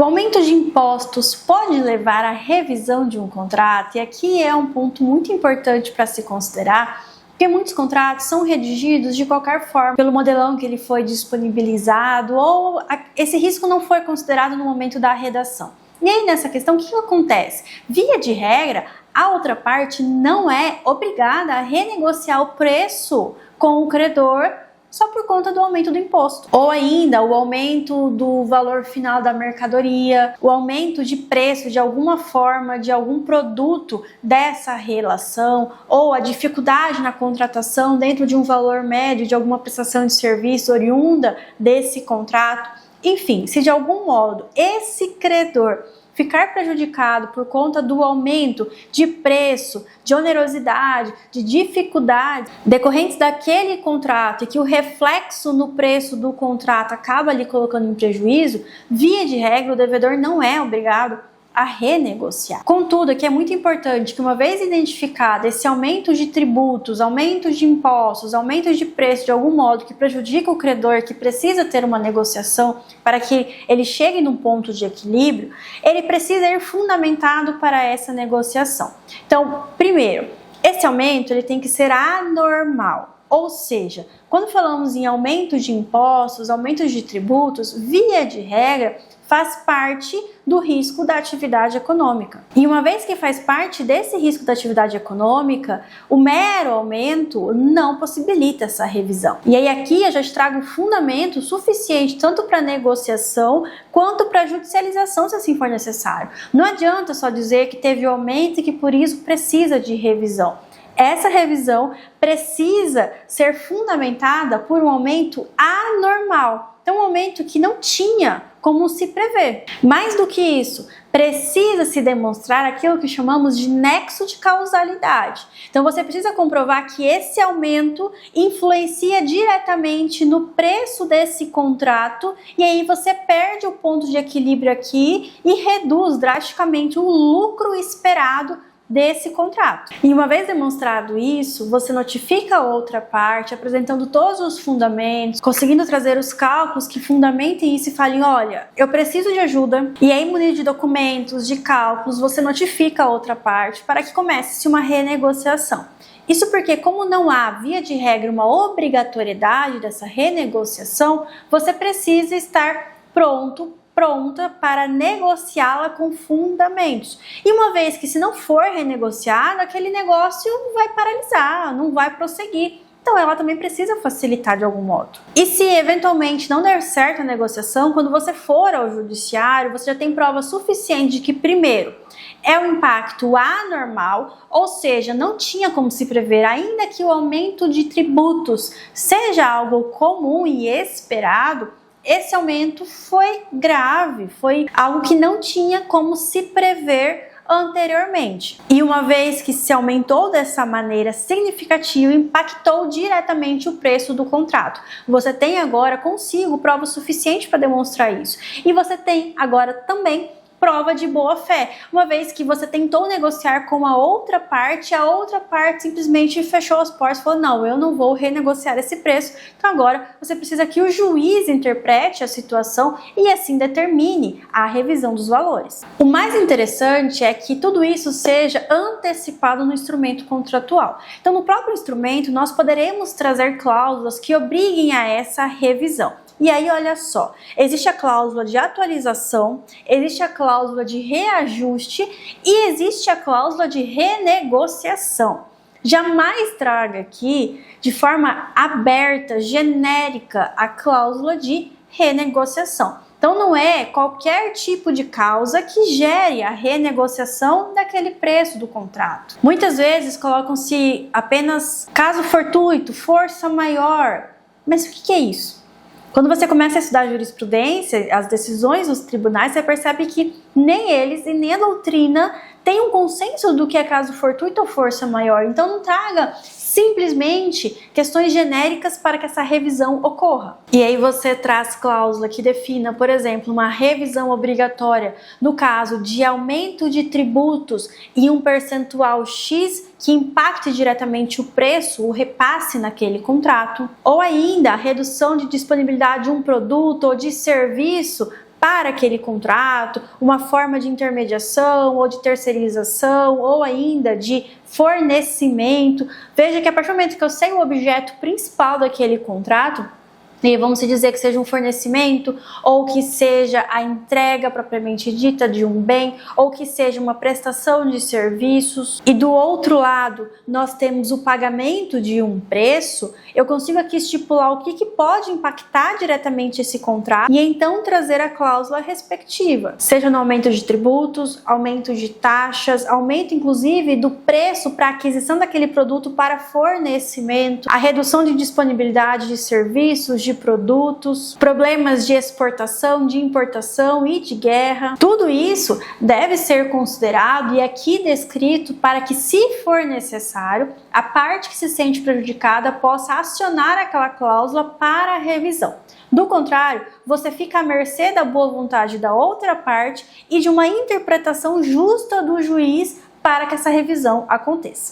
O aumento de impostos pode levar à revisão de um contrato, e aqui é um ponto muito importante para se considerar, porque muitos contratos são redigidos de qualquer forma, pelo modelão que ele foi disponibilizado, ou esse risco não foi considerado no momento da redação. E aí, nessa questão, o que acontece? Via de regra, a outra parte não é obrigada a renegociar o preço com o credor só por conta do aumento do imposto. Ou ainda o aumento do valor final da mercadoria, o aumento de preço de alguma forma de algum produto dessa relação, ou a dificuldade na contratação dentro de um valor médio de alguma prestação de serviço oriunda desse contrato. Enfim, se de algum modo esse credor ficar prejudicado por conta do aumento de preço, de onerosidade, de dificuldades decorrentes daquele contrato e que o reflexo no preço do contrato acaba lhe colocando em prejuízo, via de regra o devedor não é obrigado a renegociar. Contudo, aqui é muito importante que, uma vez identificado esse aumento de tributos, aumento de impostos, aumento de preço de algum modo que prejudica o credor, que precisa ter uma negociação para que ele chegue num ponto de equilíbrio, ele precisa ir fundamentado para essa negociação. Então, primeiro, esse aumento ele tem que ser anormal. Ou seja, quando falamos em aumento de impostos, aumento de tributos, via de regra, faz parte do risco da atividade econômica. E uma vez que faz parte desse risco da atividade econômica, o mero aumento não possibilita essa revisão. E aí aqui eu já te trago um fundamento suficiente tanto para negociação quanto para judicialização, se assim for necessário. Não adianta só dizer que teve aumento e que por isso precisa de revisão. Essa revisão precisa ser fundamentada por um aumento anormal. Então, um aumento que não tinha como se prever. Mais do que isso, precisa se demonstrar aquilo que chamamos de nexo de causalidade. Então, você precisa comprovar que esse aumento influencia diretamente no preço desse contrato e aí você perde o ponto de equilíbrio aqui e reduz drasticamente o lucro esperado desse contrato. E uma vez demonstrado isso, você notifica a outra parte, apresentando todos os fundamentos, conseguindo trazer os cálculos que fundamentem isso e falem, olha, eu preciso de ajuda, e aí munido de documentos, de cálculos, você notifica a outra parte para que comece uma renegociação. Isso porque, como não há, via de regra, uma obrigatoriedade dessa renegociação, você precisa estar pronta para negociá-la com fundamentos. E uma vez que se não for renegociado, aquele negócio vai paralisar, não vai prosseguir. Então ela também precisa facilitar de algum modo. E se eventualmente não der certo a negociação, quando você for ao judiciário, você já tem prova suficiente de que, primeiro, é um impacto anormal, ou seja, não tinha como se prever, ainda que o aumento de tributos seja algo comum e esperado, esse aumento foi grave, foi algo que não tinha como se prever anteriormente. E uma vez que se aumentou dessa maneira significativa, impactou diretamente o preço do contrato. Você tem agora consigo prova suficiente para demonstrar isso. E você tem agora também prova de boa fé, uma vez que você tentou negociar com a outra parte simplesmente fechou as portas e falou, não, eu não vou renegociar esse preço, então agora você precisa que o juiz interprete a situação e assim determine a revisão dos valores. O mais interessante é que tudo isso seja antecipado no instrumento contratual. Então, no próprio instrumento, nós poderemos trazer cláusulas que obriguem a essa revisão. E aí, olha só, existe a cláusula de atualização, existe a cláusula de reajuste e existe a cláusula de renegociação. Jamais traga aqui, de forma aberta, genérica, a cláusula de renegociação. Então, não é qualquer tipo de causa que gere a renegociação daquele preço do contrato. Muitas vezes colocam-se apenas caso fortuito, força maior. Mas o que é isso? Quando você começa a estudar a jurisprudência, as decisões dos tribunais, você percebe que nem eles e nem a doutrina têm um consenso do que é caso fortuito ou força maior. Então não traga simplesmente questões genéricas para que essa revisão ocorra. E aí você traz cláusula que defina, por exemplo, uma revisão obrigatória no caso de aumento de tributos em um percentual X que impacte diretamente o preço, o repasse naquele contrato, ou ainda a redução de disponibilidade de um produto ou de serviço para aquele contrato, uma forma de intermediação ou de terceirização ou ainda de fornecimento. Veja que a partir do momento que eu sei o objeto principal daquele contrato, e vamos dizer que seja um fornecimento, ou que seja a entrega propriamente dita de um bem, ou que seja uma prestação de serviços, e do outro lado nós temos o pagamento de um preço, eu consigo aqui estipular o que pode impactar diretamente esse contrato e então trazer a cláusula respectiva, seja no aumento de tributos, aumento de taxas, aumento inclusive do preço para aquisição daquele produto para fornecimento, a redução de disponibilidade de serviços, de produtos, problemas de exportação, de importação e de guerra. Tudo isso deve ser considerado e aqui descrito para que, se for necessário, a parte que se sente prejudicada possa acionar aquela cláusula para a revisão. Do contrário, você fica à mercê da boa vontade da outra parte e de uma interpretação justa do juiz para que essa revisão aconteça.